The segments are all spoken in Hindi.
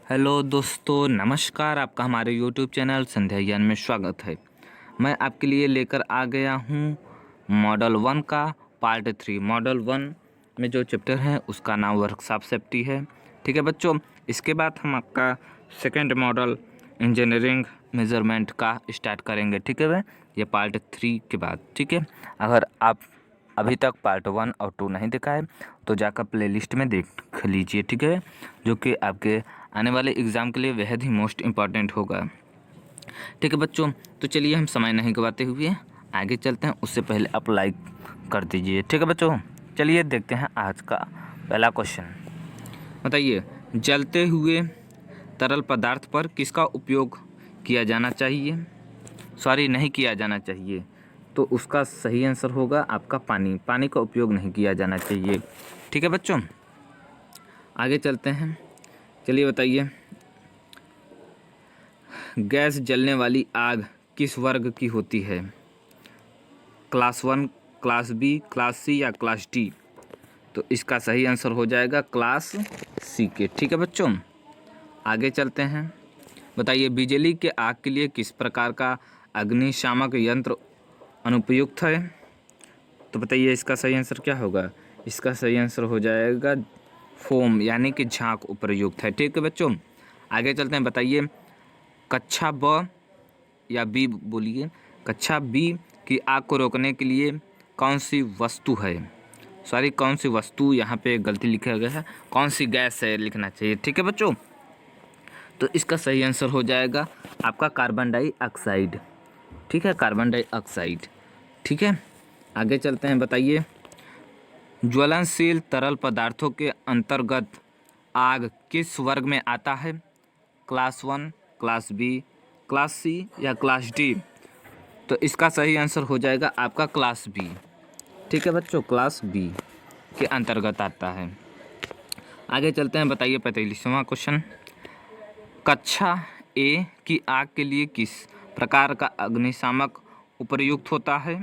हेलो दोस्तों, नमस्कार। आपका हमारे यूट्यूब चैनल संध्या ज्ञान में स्वागत है। मैं आपके लिए लेकर आ गया हूँ मॉडल 1 का पार्ट 3। मॉडल 1 में जो चैप्टर है उसका नाम वर्कशॉप सेफ्टी है। ठीक है बच्चों, इसके बाद हम आपका सेकंड मॉडल इंजीनियरिंग मेजरमेंट का स्टार्ट करेंगे। ठीक है भाई, ये पार्ट 3 के बाद। ठीक है, अगर आप अभी तक पार्ट 1 और 2 नहीं देखा है तो जाकर प्लेलिस्ट में देख लीजिए। ठीक है, जो कि आपके आने वाले एग्ज़ाम के लिए बेहद ही मोस्ट इम्पॉर्टेंट होगा। ठीक है बच्चों, तो चलिए हम समय नहीं गवाते हुए आगे चलते हैं। उससे पहले आप लाइक कर दीजिए। ठीक है बच्चों, चलिए देखते हैं आज का पहला क्वेश्चन। बताइए, जलते हुए तरल पदार्थ पर किसका उपयोग किया जाना चाहिए? नहीं किया जाना चाहिए, तो उसका सही आंसर होगा आपका पानी। पानी का उपयोग नहीं किया जाना चाहिए। ठीक है बच्चों, आगे चलते हैं। चलिए बताइए, गैस जलने वाली आग किस वर्ग की होती है? Class 1, class B, class C या क्लास डी? तो इसका सही आंसर हो जाएगा क्लास सी के। ठीक है बच्चों, आगे चलते हैं। बताइए, बिजली के आग के लिए किस प्रकार का अग्निशामक यंत्र अनुपयुक्त है? तो बताइए इसका सही आंसर क्या होगा? इसका सही आंसर हो जाएगा फोम, यानी कि झाग उपयुक्त है। ठीक है बच्चों, आगे चलते हैं। बताइए, कक्षा ब या बी बोलिए, कक्षा बी की आग को रोकने के लिए कौन सी वस्तु है? कौन सी वस्तु, यहाँ पे गलती लिखा गया है, कौन सी गैस है लिखना चाहिए। ठीक है बच्चों, तो इसका सही आंसर हो जाएगा आपका कार्बन डाइऑक्साइड। ठीक है, कार्बन डाइऑक्साइड। ठीक है, आगे चलते हैं। बताइए, ज्वलनशील तरल पदार्थों के अंतर्गत आग किस वर्ग में आता है? Class 1, class B, class C या क्लास डी? तो इसका सही आंसर हो जाएगा आपका क्लास बी। ठीक है बच्चों, क्लास बी के अंतर्गत आता है। आगे चलते हैं। बताइए 45वां क्वेश्चन, कक्षा ए की आग के लिए किस प्रकार का अग्निशामक उपयुक्त होता है?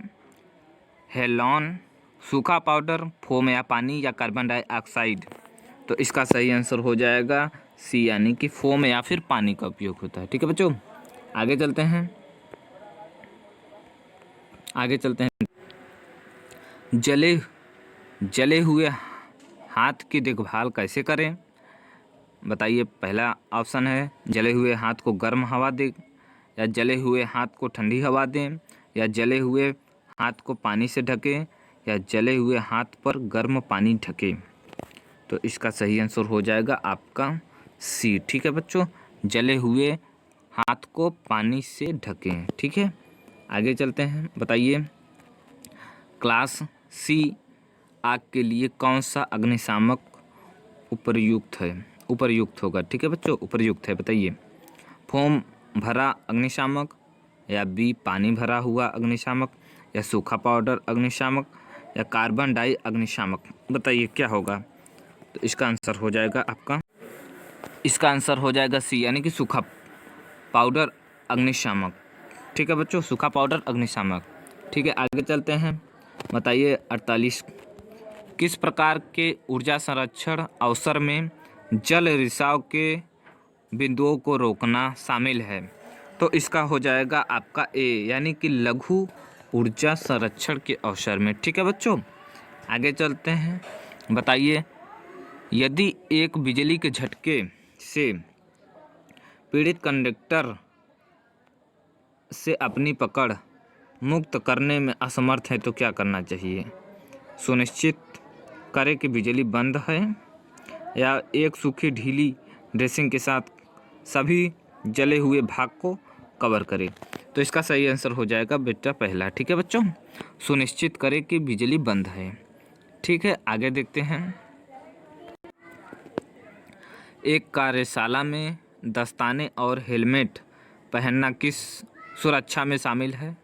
हेलोन, सूखा पाउडर, फोम या पानी या कार्बन डाइऑक्साइड? तो इसका सही आंसर हो जाएगा सी, यानी कि फोम या फिर पानी का उपयोग होता है। ठीक है बच्चों, आगे चलते हैं। जले हुए हाथ की देखभाल कैसे करें? बताइए, पहला ऑप्शन है जले हुए हाथ को गर्म हवा दें, या जले हुए हाथ को ठंडी हवा दें, या जले हुए हाथ को पानी से ढकें, या जले हुए हाथ पर गर्म पानी ढकें? तो इसका सही आंसर हो जाएगा आपका सी। ठीक है बच्चों, जले हुए हाथ को पानी से ढकें। ठीक है, आगे चलते हैं। बताइए, क्लास सी आग के लिए कौन सा अग्निशामक उपयुक्त होगा? ठीक है बच्चों, उपयुक्त है। बताइए, फोम भरा अग्निशामक, या बी पानी भरा हुआ अग्निशामक, या सूखा पाउडर अग्निशामक, या कार्बन डाई अग्निशामक? बताइए क्या होगा? तो इसका आंसर हो जाएगा सी, यानी कि सूखा पाउडर अग्निशामक। ठीक है बच्चों, सूखा पाउडर अग्निशामक। ठीक है, आगे चलते हैं। बताइए 48, किस प्रकार के ऊर्जा संरक्षण अवसर में जल रिसाव के बिंदुओं को रोकना शामिल है? तो इसका हो जाएगा आपका ए, यानी कि लघु ऊर्जा संरक्षण के अवसर में। ठीक है बच्चों, आगे चलते हैं। बताइए, यदि एक बिजली के झटके से पीड़ित कंडक्टर से अपनी पकड़ मुक्त करने में असमर्थ है तो क्या करना चाहिए? सुनिश्चित करें कि बिजली बंद है, या एक सूखी ढीली ड्रेसिंग के साथ सभी जले हुए भाग को कवर करें? तो इसका सही आंसर हो जाएगा बेटा पहला। ठीक है बच्चों, सुनिश्चित करें कि बिजली बंद है। ठीक है, आगे देखते हैं। एक कार्यशाला में दस्ताने और हेलमेट पहनना किस सुरक्षा में शामिल है?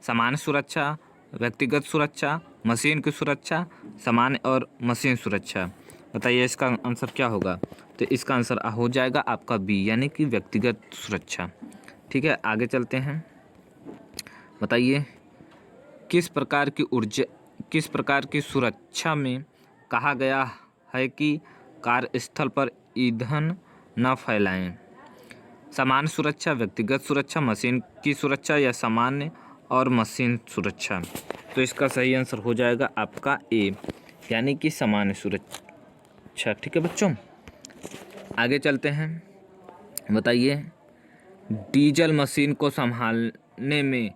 सामान्य सुरक्षा, व्यक्तिगत सुरक्षा, मशीन की सुरक्षा, सामान्य और मशीन सुरक्षा? बताइए इसका आंसर क्या होगा? तो इसका आंसर हो जाएगा आपका बी, यानी कि व्यक्तिगत सुरक्षा। ठीक है, आगे चलते हैं। बताइए, किस प्रकार की सुरक्षा में कहा गया है कि कार्यस्थल पर ईंधन न फैलाएं। सामान्य सुरक्षा, व्यक्तिगत सुरक्षा, मशीन की सुरक्षा या सामान्य और मशीन सुरक्षा। तो इसका सही आंसर हो जाएगा आपका ए, यानी कि सामान्य सुरक्षा। ठीक है बच्चों, आगे चलते हैं। बताइए, डीजल मशीन को संभालने में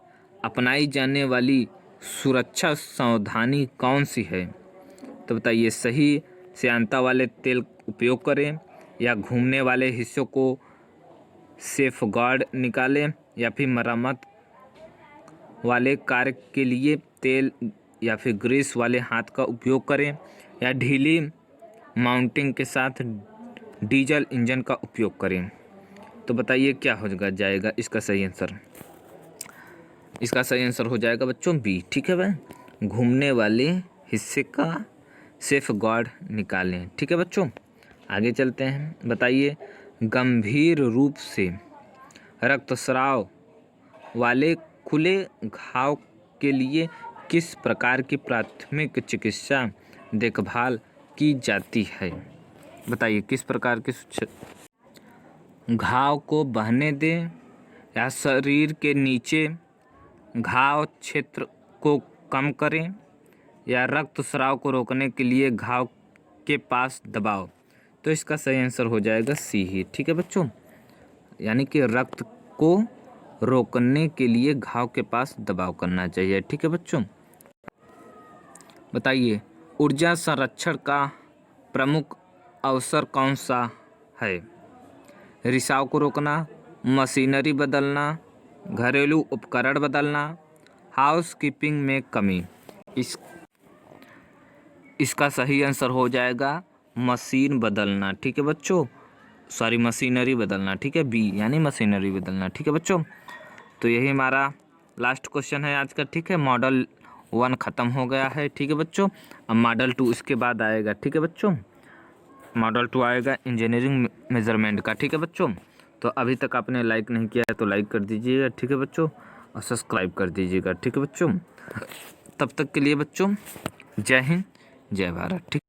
अपनाई जाने वाली सुरक्षा सावधानी कौन सी है? तो बताइए, सही श्यानता वाले तेल उपयोग करें, या घूमने वाले हिस्सों को सेफगार्ड निकालें, या फिर मरम्मत वाले कार्य के लिए तेल या फिर ग्रीस वाले हाथ का उपयोग करें, या ढीली माउंटिंग के साथ डीजल इंजन का उपयोग करें। तो बताइए क्या हो जाएगा इसका सही आंसर? इसका सही आंसर हो जाएगा बच्चों बी। ठीक है भाई, घूमने वाले हिस्से का सेफगार्ड निकालें। ठीक है बच्चों, आगे चलते हैं। बताइए, गंभीर रूप से रक्तस्राव वाले खुले घाव के लिए किस प्रकार की प्राथमिक चिकित्सा देखभाल की जाती है? बताइए, किस प्रकार की घाव को बहने दें, या शरीर के नीचे घाव क्षेत्र को कम करें, या रक्तस्राव को रोकने के लिए घाव के पास दबाव। तो इसका सही आंसर हो जाएगा सी ही। ठीक है बच्चों, यानी कि रक्त को रोकने के लिए घाव के पास दबाव करना चाहिए। ठीक है बच्चों, बताइए, ऊर्जा संरक्षण का प्रमुख अवसर कौन सा है? रिसाव को रोकना, मशीनरी बदलना, घरेलू उपकरण बदलना, हाउसकीपिंग में कमी। इसका सही आंसर हो जाएगा मशीन बदलना। ठीक है बच्चों, सॉरी मशीनरी बदलना। ठीक है, बी यानी मशीनरी बदलना। ठीक है बच्चों, तो यही हमारा लास्ट क्वेश्चन है आज का। ठीक है, मॉडल 1 ख़त्म हो गया है। ठीक है बच्चों, अब मॉडल 2 इसके बाद आएगा। ठीक है बच्चों, मॉडल 2 आएगा इंजीनियरिंग मेजरमेंट का। ठीक है बच्चों, तो अभी तक आपने लाइक नहीं किया है तो लाइक कर दीजिएगा। ठीक है बच्चों, और सब्सक्राइब कर दीजिएगा। ठीक है बच्चों, तब तक के लिए बच्चों जय हिंद, जय भारत। ठीक।